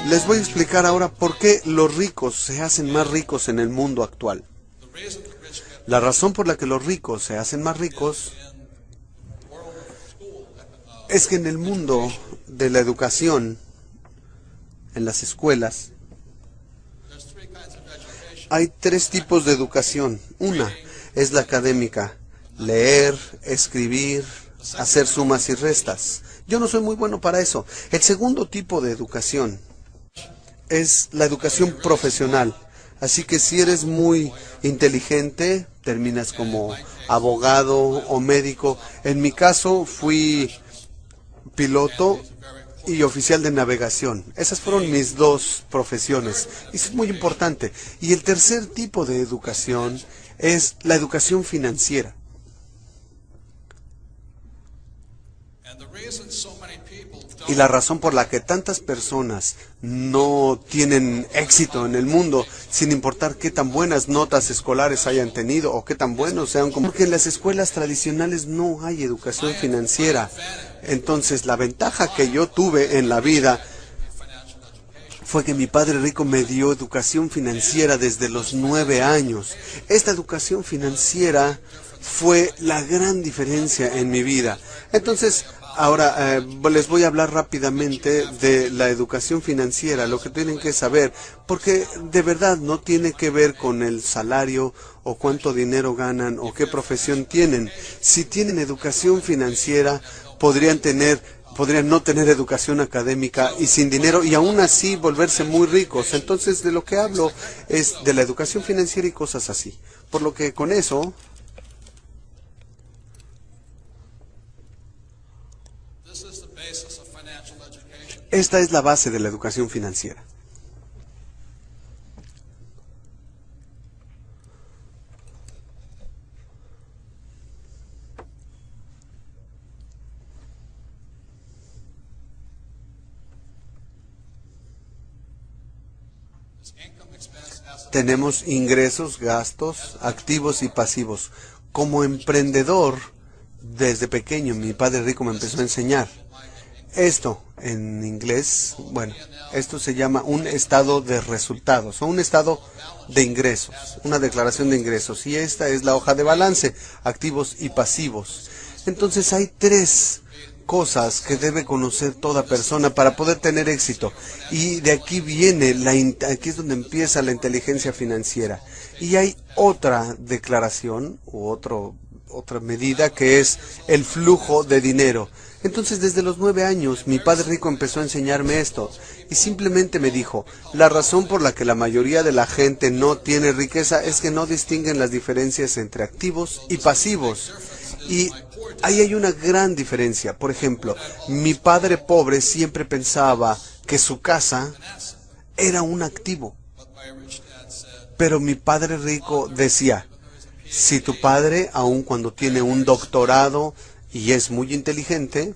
Les voy a explicar ahora por qué los ricos se hacen más ricos en el mundo actual. La razón por la que los ricos se hacen más ricos es que en el mundo de la educación, en las escuelas, hay tres tipos de educación. Una es la académica: leer, escribir, hacer sumas y restas. Yo no soy muy bueno para eso. El segundo tipo de educación es la educación profesional. Así que si eres muy inteligente, terminas como abogado o médico. En mi caso fui piloto y oficial de navegación. Esas fueron mis dos profesiones. Y eso es muy importante. Y el tercer tipo de educación es la educación financiera. Y la razón por la que tantas personas no tienen éxito en el mundo, sin importar qué tan buenas notas escolares hayan tenido o qué tan buenos sean, porque en las escuelas tradicionales no hay educación financiera. Entonces, la ventaja que yo tuve en la vida fue que mi padre rico me dio educación financiera desde los 9 años. Esta educación financiera fue la gran diferencia en mi vida. Entonces, ahora les voy a hablar rápidamente de la educación financiera, lo que tienen que saber, porque de verdad no tiene que ver con el salario o cuánto dinero ganan o qué profesión tienen. Si tienen educación financiera, podrían no tener educación académica y sin dinero y aún así volverse muy ricos. Entonces, de lo que hablo es de la educación financiera y cosas así. Por lo que con eso, esta es la base de la educación financiera. Tenemos ingresos, gastos, activos y pasivos. Como emprendedor, desde pequeño, mi padre rico me empezó a enseñar. Esto, en inglés, bueno, esto se llama un estado de resultados, o un estado de ingresos, una declaración de ingresos. Y esta es la hoja de balance, activos y pasivos. Entonces hay tres cosas que debe conocer toda persona para poder tener éxito. Y de aquí viene, aquí es donde empieza la inteligencia financiera. Y hay otra declaración, u otra medida, que es el flujo de dinero. Entonces, desde los 9 años, mi padre rico empezó a enseñarme esto. Y simplemente me dijo, la razón por la que la mayoría de la gente no tiene riqueza es que no distinguen las diferencias entre activos y pasivos. Y ahí hay una gran diferencia. Por ejemplo, mi padre pobre siempre pensaba que su casa era un activo. Pero mi padre rico decía, si tu padre, aun cuando tiene un doctorado y es muy inteligente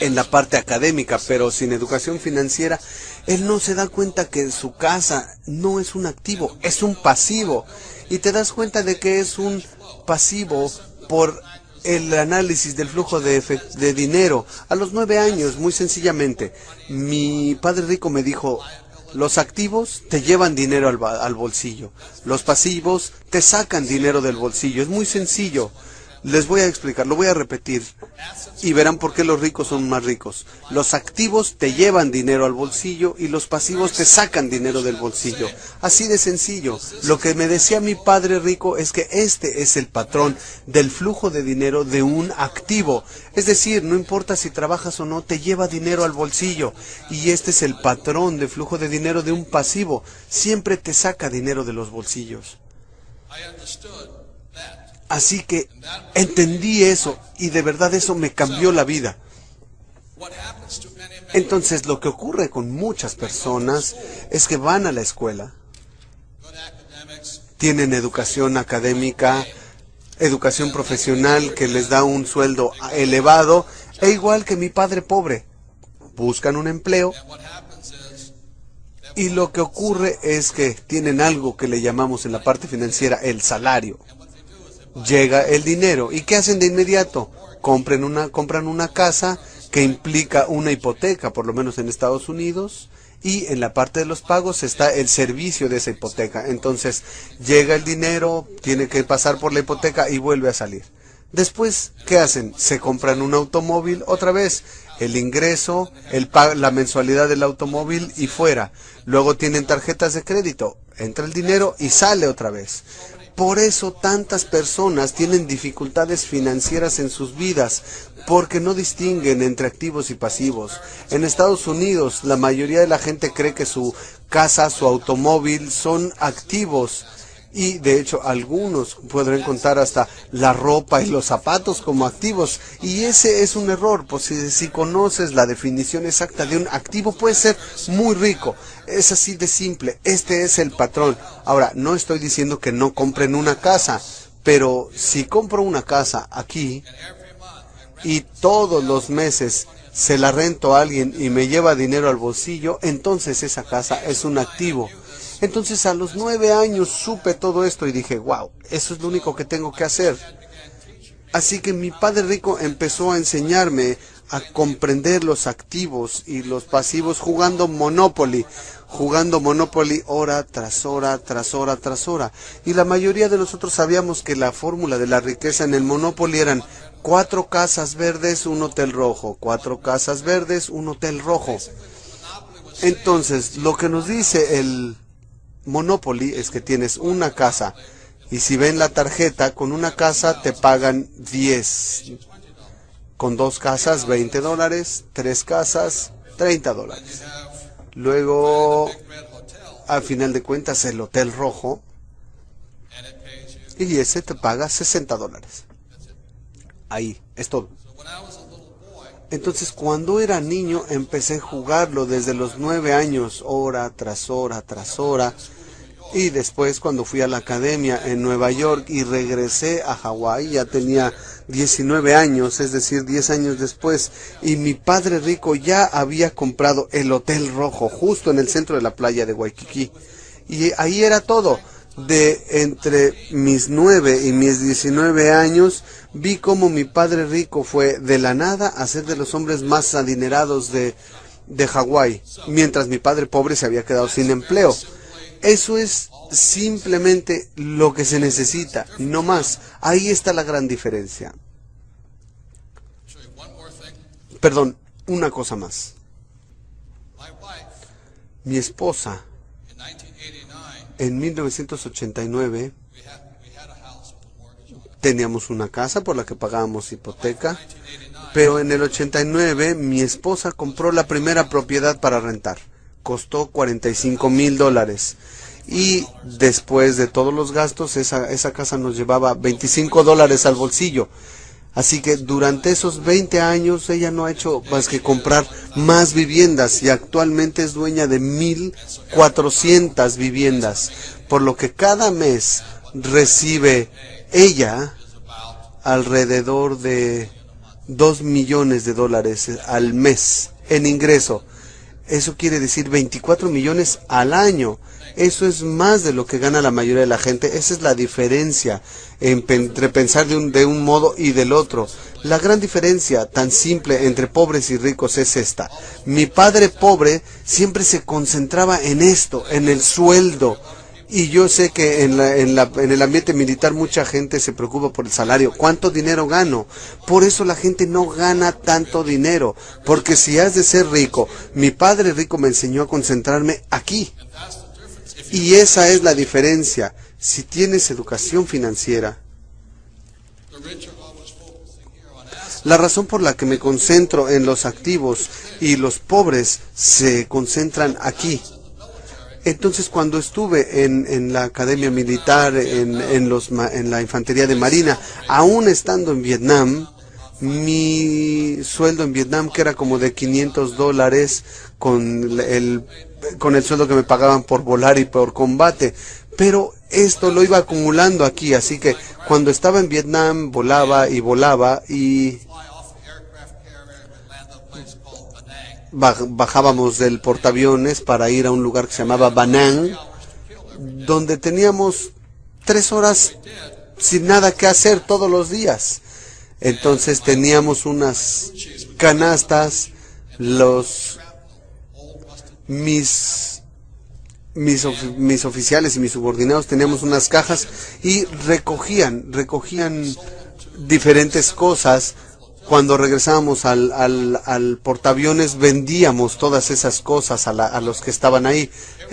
en la parte académica, pero sin educación financiera, él no se da cuenta que su casa no es un activo, es un pasivo. Y te das cuenta de que es un pasivo por el análisis del flujo de dinero. A los 9 años, muy sencillamente, mi padre rico me dijo, los activos te llevan dinero al bolsillo, los pasivos te sacan dinero del bolsillo. Es muy sencillo. Les voy a explicar, lo voy a repetir y verán por qué los ricos son más ricos. Los activos te llevan dinero al bolsillo y los pasivos te sacan dinero del bolsillo. Así de sencillo. Lo que me decía mi padre rico es que este es el patrón del flujo de dinero de un activo. Es decir, no importa si trabajas o no, te lleva dinero al bolsillo. Y este es el patrón de flujo de dinero de un pasivo. Siempre te saca dinero de los bolsillos. Así que entendí eso y de verdad eso me cambió la vida. Entonces lo que ocurre con muchas personas es que van a la escuela, tienen educación académica, educación profesional que les da un sueldo elevado, e igual que mi padre pobre, buscan un empleo y lo que ocurre es que tienen algo que le llamamos en la parte financiera el salario. Llega el dinero. ¿Y qué hacen de inmediato? Compran una casa que implica una hipoteca, por lo menos en Estados Unidos, y en la parte de los pagos está el servicio de esa hipoteca. Entonces llega el dinero, tiene que pasar por la hipoteca y vuelve a salir. Después, ¿qué hacen? Se compran un automóvil, otra vez, el ingreso, la mensualidad del automóvil y fuera. Luego tienen tarjetas de crédito, entra el dinero y sale otra vez. Por eso tantas personas tienen dificultades financieras en sus vidas, porque no distinguen entre activos y pasivos. En Estados Unidos, la mayoría de la gente cree que su casa, su automóvil son activos. Y de hecho algunos podrán contar hasta la ropa y los zapatos como activos, y ese es un error, pues si conoces la definición exacta de un activo puedes ser muy rico, es así de simple, este es el patrón. Ahora, no estoy diciendo que no compren una casa, pero si compro una casa aquí y todos los meses se la rento a alguien y me lleva dinero al bolsillo, entonces esa casa es un activo. Entonces a los 9 años supe todo esto y dije, wow, eso es lo único que tengo que hacer. Así que mi padre rico empezó a enseñarme a comprender los activos y los pasivos jugando Monopoly hora tras hora, tras hora, tras hora. Y la mayoría de nosotros sabíamos que la fórmula de la riqueza en el Monopoly eran 4 casas verdes, un hotel rojo, 4 casas verdes, un hotel rojo. Entonces, lo que nos dice el Monopoly es que tienes una casa y si ven la tarjeta, con una casa te pagan 10, con 2 casas $20, 3 casas $30. Luego, al final de cuentas, el hotel rojo y ese te paga $60. Ahí, es todo. Entonces, cuando era niño, empecé a jugarlo desde los 9 años, hora tras hora, tras hora. Y después, cuando fui a la academia en Nueva York y regresé a Hawái, ya tenía 19 años, es decir, 10 años después. Y mi padre rico ya había comprado el Hotel Rojo, justo en el centro de la playa de Waikiki. Y ahí era todo. De entre mis 9 y mis 19 años, vi cómo mi padre rico fue de la nada a ser de los hombres más adinerados de Hawái, mientras mi padre pobre se había quedado sin empleo. Eso es simplemente lo que se necesita, no más. Ahí está la gran diferencia. Perdón, una cosa más. Mi esposa, en 1989, teníamos una casa por la que pagábamos hipoteca, pero en el 89 mi esposa compró la primera propiedad para rentar. Costó $45,000 y después de todos los gastos esa casa nos llevaba $25 al bolsillo. Así que durante esos 20 años ella no ha hecho más que comprar más viviendas y actualmente es dueña de 1,400 viviendas, por lo que cada mes recibe ella alrededor de $2 millones al mes en ingreso. Eso quiere decir 24 millones al año. Eso es más de lo que gana la mayoría de la gente. Esa es la diferencia entre pensar de un modo y del otro. La gran diferencia tan simple entre pobres y ricos es esta. Mi padre pobre siempre se concentraba en esto, en el sueldo. Y yo sé que en el ambiente militar mucha gente se preocupa por el salario. ¿Cuánto dinero gano? Por eso la gente no gana tanto dinero. Porque si has de ser rico, mi padre rico me enseñó a concentrarme aquí. Y esa es la diferencia. Si tienes educación financiera. La razón por la que me concentro en los activos y los pobres se concentran aquí. Entonces, cuando estuve en la academia militar, en la infantería de marina, aún estando en Vietnam, mi sueldo en Vietnam, que era como de $500 con el sueldo que me pagaban por volar y por combate, pero esto lo iba acumulando aquí, así que cuando estaba en Vietnam volaba y bajábamos del portaaviones para ir a un lugar que se llamaba Da Nang, donde teníamos 3 horas sin nada que hacer todos los días. Entonces teníamos unas canastas, los mis oficiales y mis subordinados teníamos unas cajas y recogían diferentes cosas. Cuando regresábamos al portaaviones, vendíamos todas esas cosas a los que estaban ahí.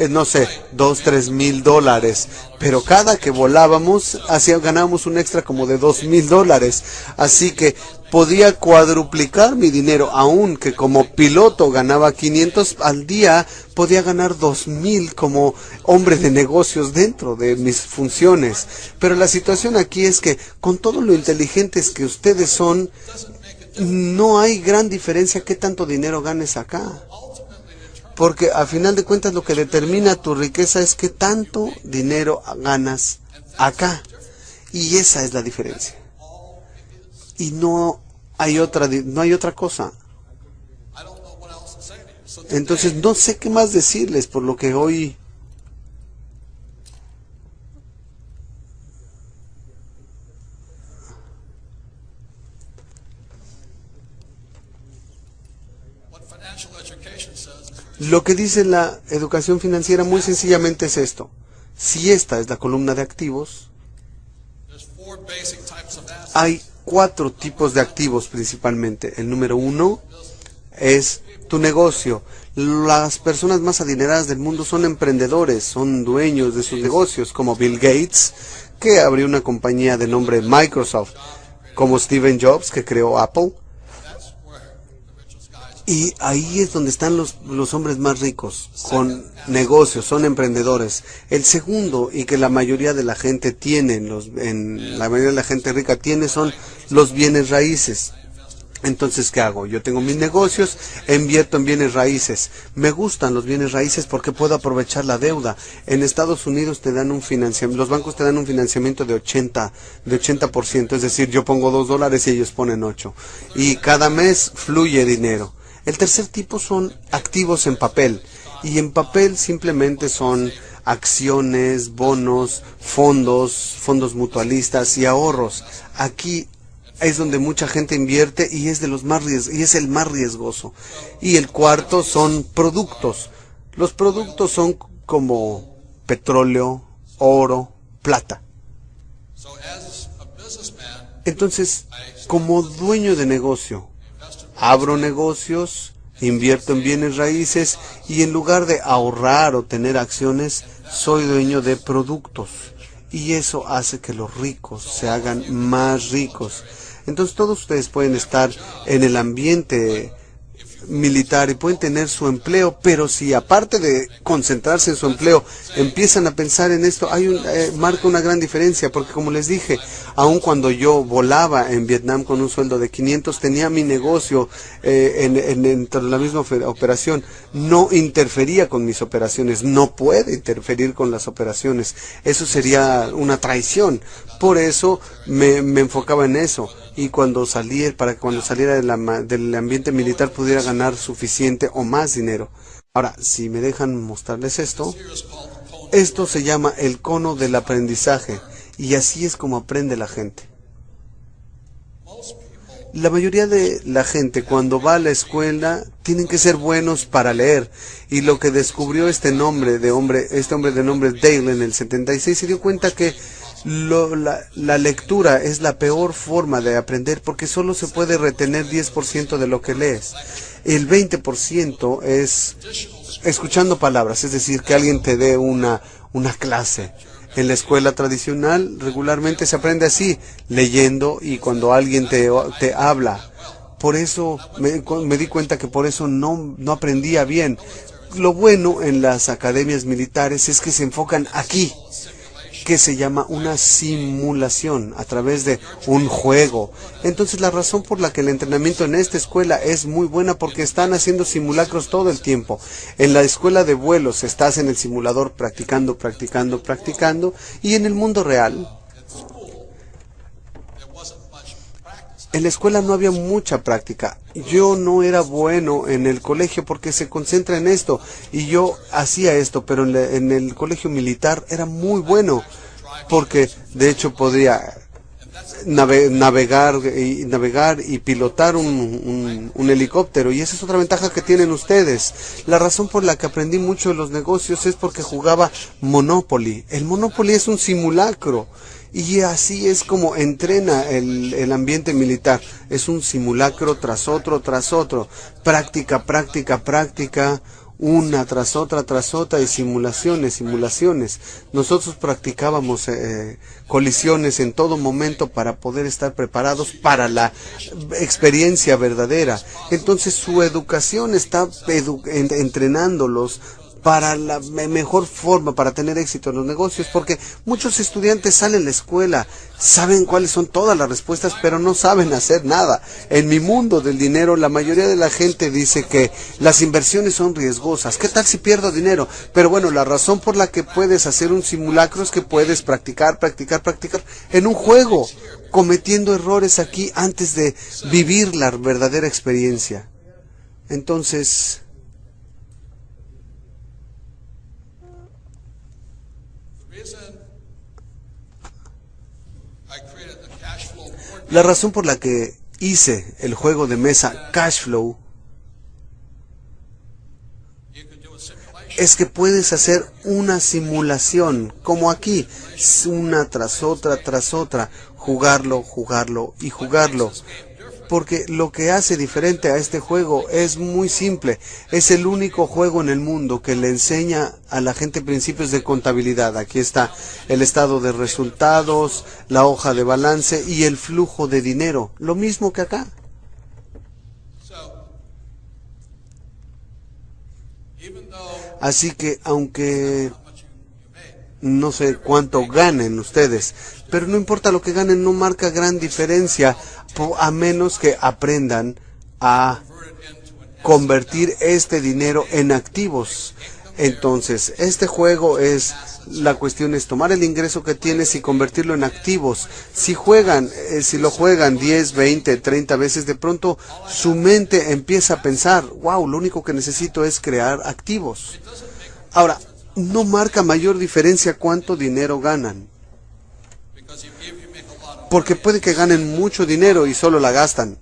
No sé, $2,000-3,000. Pero cada que volábamos, ganábamos un extra como de $2,000. Así que podía cuadruplicar mi dinero, aunque como piloto ganaba 500 al día, podía ganar 2,000 como hombre de negocios dentro de mis funciones. Pero la situación aquí es que con todo lo inteligentes que ustedes son, no hay gran diferencia qué tanto dinero ganes acá. Porque a final de cuentas lo que determina tu riqueza es qué tanto dinero ganas acá. Y esa es la diferencia. Y no hay otra cosa. Entonces no sé qué más decirles, por lo que hoy lo que dice la educación financiera muy sencillamente es esto. Si esta es la columna de activos, hay 4 tipos de activos principalmente. El número 1 es tu negocio. Las personas más adineradas del mundo son emprendedores, son dueños de sus negocios, como Bill Gates, que abrió una compañía de nombre Microsoft, como Steve Jobs, que creó Apple. Y ahí es donde están los hombres más ricos, con negocios, son emprendedores. El segundo, y que la mayoría de la gente tiene, la mayoría de la gente rica tiene, son los bienes raíces. Entonces, ¿qué hago? Yo tengo mis negocios, invierto en bienes raíces. Me gustan los bienes raíces porque puedo aprovechar la deuda. En Estados Unidos te dan los bancos te dan un financiamiento de 80%, es decir, yo pongo $2 y ellos ponen 8. Y cada mes fluye dinero. El tercer tipo son activos en papel, y en papel simplemente son acciones, bonos, fondos mutualistas y ahorros. Aquí es donde mucha gente invierte y es el más riesgoso. Y el cuarto son productos. Los productos son como petróleo, oro, plata. Entonces, como dueño de negocio, abro negocios, invierto en bienes raíces y en lugar de ahorrar o tener acciones, soy dueño de productos. Y eso hace que los ricos se hagan más ricos. Entonces todos ustedes pueden estar en el ambiente militar y pueden tener su empleo, pero si aparte de concentrarse en su empleo empiezan a pensar en esto, marca una gran diferencia, porque como les dije, aun cuando yo volaba en Vietnam con un sueldo de 500, tenía mi negocio dentro de la misma operación, no interfería con mis operaciones, no puede interferir con las operaciones, eso sería una traición. Por eso me enfocaba en eso, y para que cuando saliera del ambiente militar pudiera ganar suficiente o más dinero. Ahora, si me dejan mostrarles esto se llama el cono del aprendizaje, y así es como aprende la gente. La mayoría de la gente cuando va a la escuela tienen que ser buenos para leer, y lo que descubrió este hombre de nombre Dale en el 76, se dio cuenta que la lectura es la peor forma de aprender, porque solo se puede retener 10% de lo que lees. El 20% es escuchando palabras, es decir, que alguien te dé una clase. En la escuela tradicional regularmente se aprende así, leyendo y cuando alguien te habla. Por eso me di cuenta que por eso no aprendía bien. Lo bueno en las academias militares es que se enfocan aquí, que se llama una simulación a través de un juego. Entonces la razón por la que el entrenamiento en esta escuela es muy buena, porque están haciendo simulacros todo el tiempo. En la escuela de vuelos estás en el simulador practicando, y en el mundo real, en la escuela no había mucha práctica. Yo no era bueno en el colegio porque se concentra en esto, y yo hacía esto, pero en el colegio militar era muy bueno, porque de hecho podría navegar y pilotar un helicóptero, y esa es otra ventaja que tienen ustedes. La razón por la que aprendí mucho de los negocios es porque jugaba Monopoly. El Monopoly es un simulacro, y así es como entrena el ambiente militar. Es un simulacro tras otro, práctica, práctica, práctica, una tras otra, y simulaciones, simulaciones. Nosotros practicábamos colisiones en todo momento para poder estar preparados para la experiencia verdadera. Entonces su educación está entrenándolos para la mejor forma, para tener éxito en los negocios, porque muchos estudiantes salen de la escuela, saben cuáles son todas las respuestas, pero no saben hacer nada. En mi mundo del dinero, la mayoría de la gente dice que las inversiones son riesgosas. ¿Qué tal si pierdo dinero? Pero bueno, la razón por la que puedes hacer un simulacro es que puedes practicar, practicar, practicar en un juego, cometiendo errores aquí antes de vivir la verdadera experiencia. Entonces, la razón por la que hice el juego de mesa Cashflow es que puedes hacer una simulación, como aquí, una tras otra, jugarlo, jugarlo y jugarlo. Porque lo que hace diferente a este juego es muy simple. Es el único juego en el mundo que le enseña a la gente principios de contabilidad. Aquí está el estado de resultados, la hoja de balance y el flujo de dinero. Lo mismo que acá. Así que aunque no sé cuánto ganen ustedes, pero no importa lo que ganen, no marca gran diferencia, a menos que aprendan a convertir este dinero en activos. Entonces, este juego la cuestión es tomar el ingreso que tienes y convertirlo en activos. Si lo juegan 10, 20, 30 veces, de pronto su mente empieza a pensar, wow, lo único que necesito es crear activos. Ahora, no marca mayor diferencia cuánto dinero ganan, porque puede que ganen mucho dinero y solo la gastan.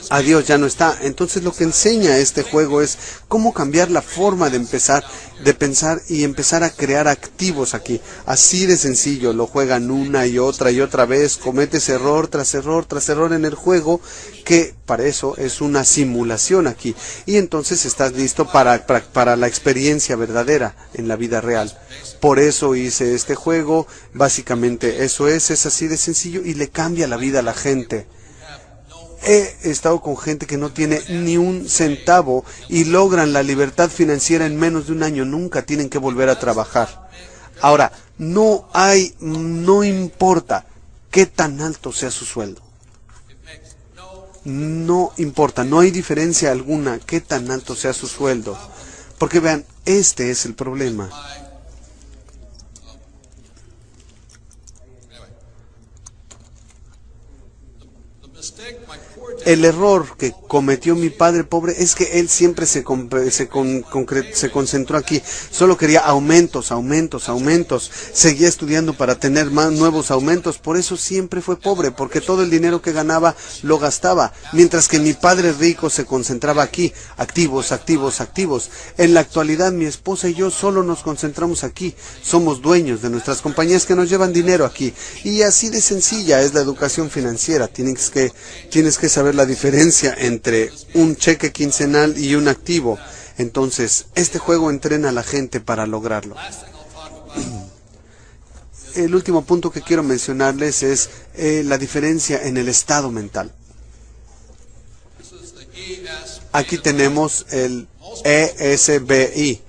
Adiós, ya no está. Entonces lo que enseña este juego es cómo cambiar la forma de pensar y empezar a crear activos aquí. Así de sencillo, lo juegan una y otra vez, cometes error tras error tras error en el juego, que para eso es una simulación aquí. Y entonces estás listo para la experiencia verdadera en la vida real. Por eso hice este juego, básicamente eso es así de sencillo y le cambia la vida a la gente. He estado con gente que no tiene ni un centavo y logran la libertad financiera en menos de un año. Nunca tienen que volver a trabajar. Ahora, no importa qué tan alto sea su sueldo. No importa, no hay diferencia alguna qué tan alto sea su sueldo. Porque vean, este es el problema. El error que cometió mi padre pobre es que él siempre se concentró aquí. Solo quería aumentos. Seguía estudiando para tener más nuevos aumentos. Por eso siempre fue pobre, porque todo el dinero que ganaba lo gastaba. Mientras que mi padre rico se concentraba aquí. Activos. En la actualidad mi esposa y yo solo nos concentramos aquí. Somos dueños de nuestras compañías que nos llevan dinero aquí. Y así de sencilla es la educación financiera. Tienes que saber la diferencia entre un cheque quincenal y un activo. Entonces, este juego entrena a la gente para lograrlo. El último punto que quiero mencionarles es la diferencia en el estado mental. Aquí tenemos el ESBI.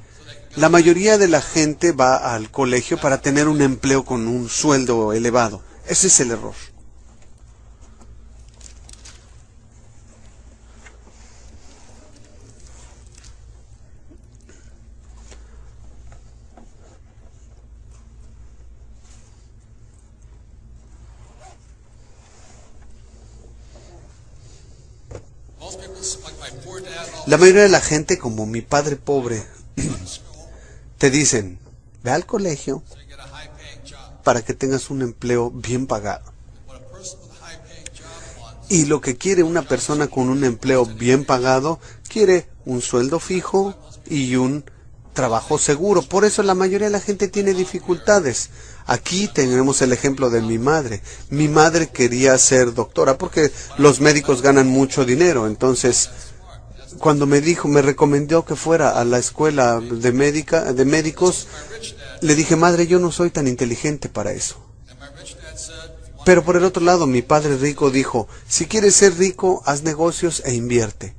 La mayoría de la gente va al colegio para tener un empleo con un sueldo elevado. Ese es el error. La mayoría de la gente, como mi padre pobre, te dicen, ve al colegio para que tengas un empleo bien pagado. Y lo que quiere una persona con un empleo bien pagado, quiere un sueldo fijo y un trabajo seguro. Por eso la mayoría de la gente tiene dificultades. Aquí tenemos el ejemplo de mi madre. Mi madre quería ser doctora porque los médicos ganan mucho dinero. Entonces, cuando me recomendó que fuera a la escuela de médicos, le dije, madre, yo no soy tan inteligente para eso. Pero por el otro lado, mi padre rico dijo, si quieres ser rico, haz negocios e invierte.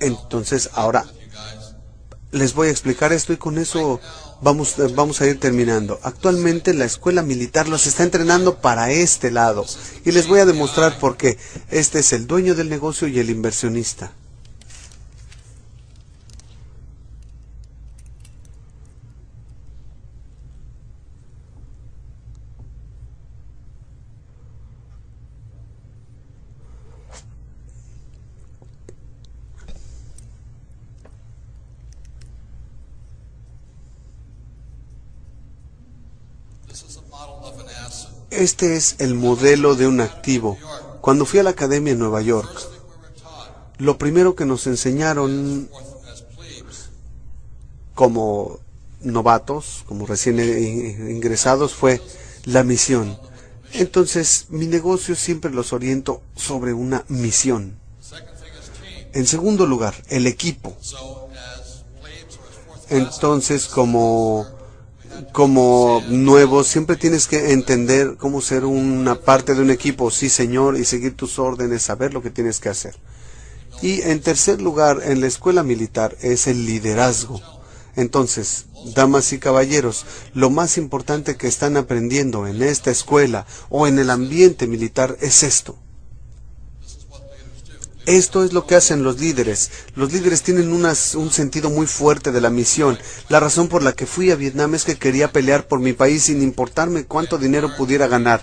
Entonces, ahora les voy a explicar esto y con eso vamos a ir terminando. Actualmente la escuela militar los está entrenando para este lado y les voy a demostrar por qué. Este es el dueño del negocio y el inversionista. Este es el modelo de un activo. Cuando fui a la academia en Nueva York, lo primero que nos enseñaron como novatos, como recién ingresados, fue la misión. Entonces, mi negocio siempre los oriento sobre una misión. En segundo lugar, el equipo. Entonces, como nuevo, siempre tienes que entender cómo ser una parte de un equipo, sí señor, y seguir tus órdenes, saber lo que tienes que hacer. Y en tercer lugar, en la escuela militar, es el liderazgo. Entonces, damas y caballeros, lo más importante que están aprendiendo en esta escuela o en el ambiente militar es esto. Esto es lo que hacen los líderes. Los líderes tienen un sentido muy fuerte de la misión. La razón por la que fui a Vietnam es que quería pelear por mi país sin importarme cuánto dinero pudiera ganar.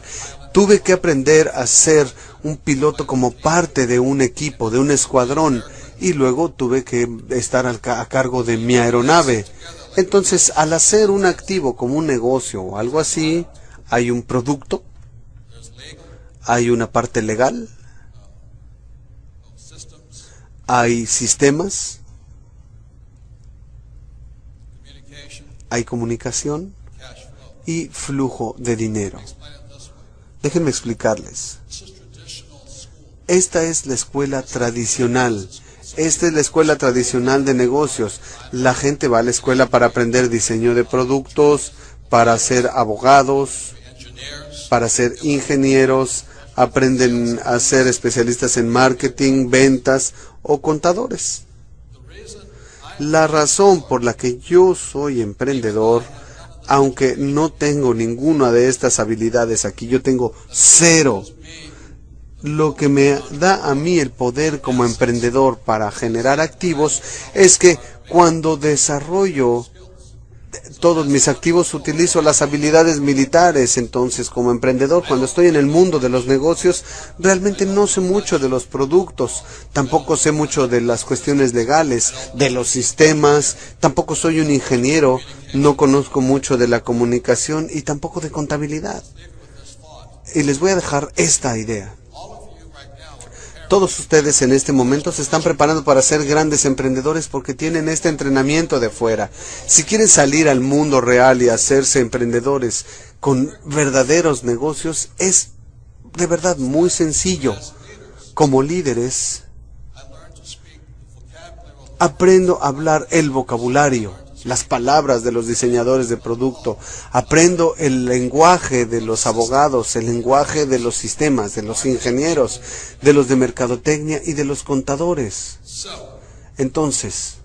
Tuve que aprender a ser un piloto como parte de un equipo, de un escuadrón, y luego tuve que estar a cargo de mi aeronave. Entonces, al hacer un activo como un negocio o algo así, hay un producto, hay una parte legal, hay sistemas, hay comunicación y flujo de dinero. Déjenme explicarles. Esta es la escuela tradicional. Esta es la escuela tradicional de negocios. La gente va a la escuela para aprender diseño de productos, para ser abogados, para ser ingenieros, aprenden a ser especialistas en marketing, ventas o contadores. La razón por la que yo soy emprendedor, aunque no tengo ninguna de estas habilidades aquí, yo tengo 0. Lo que me da a mí el poder como emprendedor para generar activos es que cuando desarrollo todos mis activos utilizo las habilidades militares. Entonces, como emprendedor, cuando estoy en el mundo de los negocios, realmente no sé mucho de los productos, tampoco sé mucho de las cuestiones legales, de los sistemas, tampoco soy un ingeniero, no conozco mucho de la comunicación y tampoco de contabilidad. Y les voy a dejar esta idea. Todos ustedes en este momento se están preparando para ser grandes emprendedores porque tienen este entrenamiento de fuera. Si quieren salir al mundo real y hacerse emprendedores con verdaderos negocios, es de verdad muy sencillo. Como líderes, aprendo a hablar el vocabulario, las palabras de los diseñadores de producto. Aprendo el lenguaje de los abogados, el lenguaje de los sistemas, de los ingenieros, de los de mercadotecnia y de los contadores. Entonces,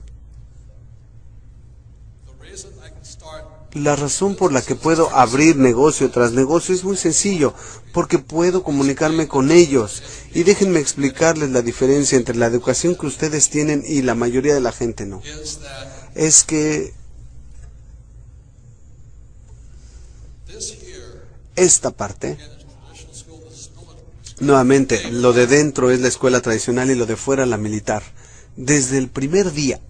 la razón por la que puedo abrir negocio tras negocio es muy sencillo, porque puedo comunicarme con ellos. Y déjenme explicarles la diferencia entre la educación que ustedes tienen y la mayoría de la gente no. Es que esta parte, nuevamente, lo de dentro es la escuela tradicional y lo de fuera la militar. Desde el primer día,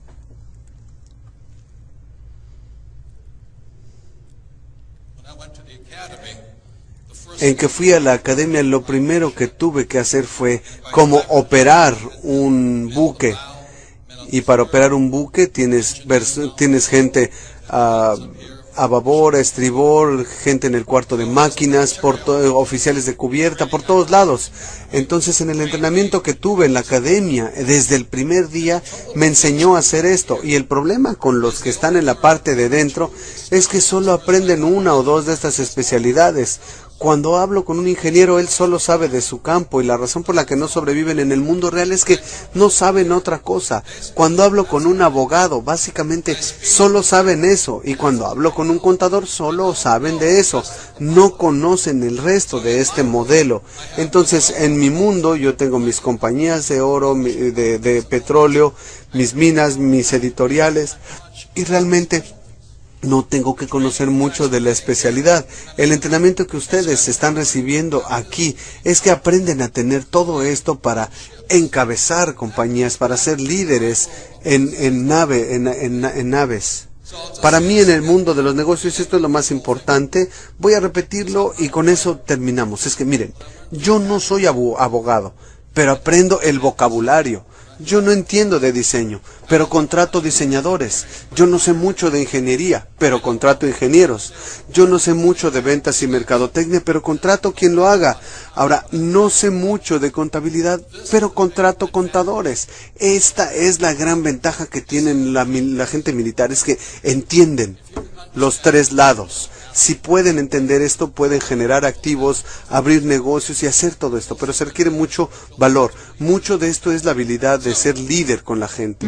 en que fui a la academia, lo primero que tuve que hacer fue como operar un buque. Y para operar un buque tienes gente a babor, a estribor, gente en el cuarto de máquinas, oficiales de cubierta, por todos lados. Entonces, en el entrenamiento que tuve en la academia, desde el primer día, me enseñó a hacer esto. Y el problema con los que están en la parte de dentro es que solo aprenden una o dos de estas especialidades. Cuando hablo con un ingeniero, él solo sabe de su campo, y la razón por la que no sobreviven en el mundo real es que no saben otra cosa. Cuando hablo con un abogado, básicamente solo saben eso, y cuando hablo con un contador, solo saben de eso. No conocen el resto de este modelo. Entonces, en mi mundo, yo tengo mis compañías de oro, de petróleo, mis minas, mis editoriales, y realmente no tengo que conocer mucho de la especialidad. El entrenamiento que ustedes están recibiendo aquí es que aprenden a tener todo esto para encabezar compañías, para ser líderes en naves. Para mí, en el mundo de los negocios, esto es lo más importante. Voy a repetirlo y con eso terminamos. Es que miren, yo no soy abogado, pero aprendo el vocabulario. Yo no entiendo de diseño, pero contrato diseñadores. Yo no sé mucho de ingeniería, pero contrato ingenieros. Yo no sé mucho de ventas y mercadotecnia, pero contrato quien lo haga. Ahora, no sé mucho de contabilidad, pero contrato contadores. Esta es la gran ventaja que tienen la gente militar, es que entienden los tres lados. Si pueden entender esto, pueden generar activos, abrir negocios y hacer todo esto, pero se requiere mucho valor. Mucho de esto es la habilidad de ser líder con la gente.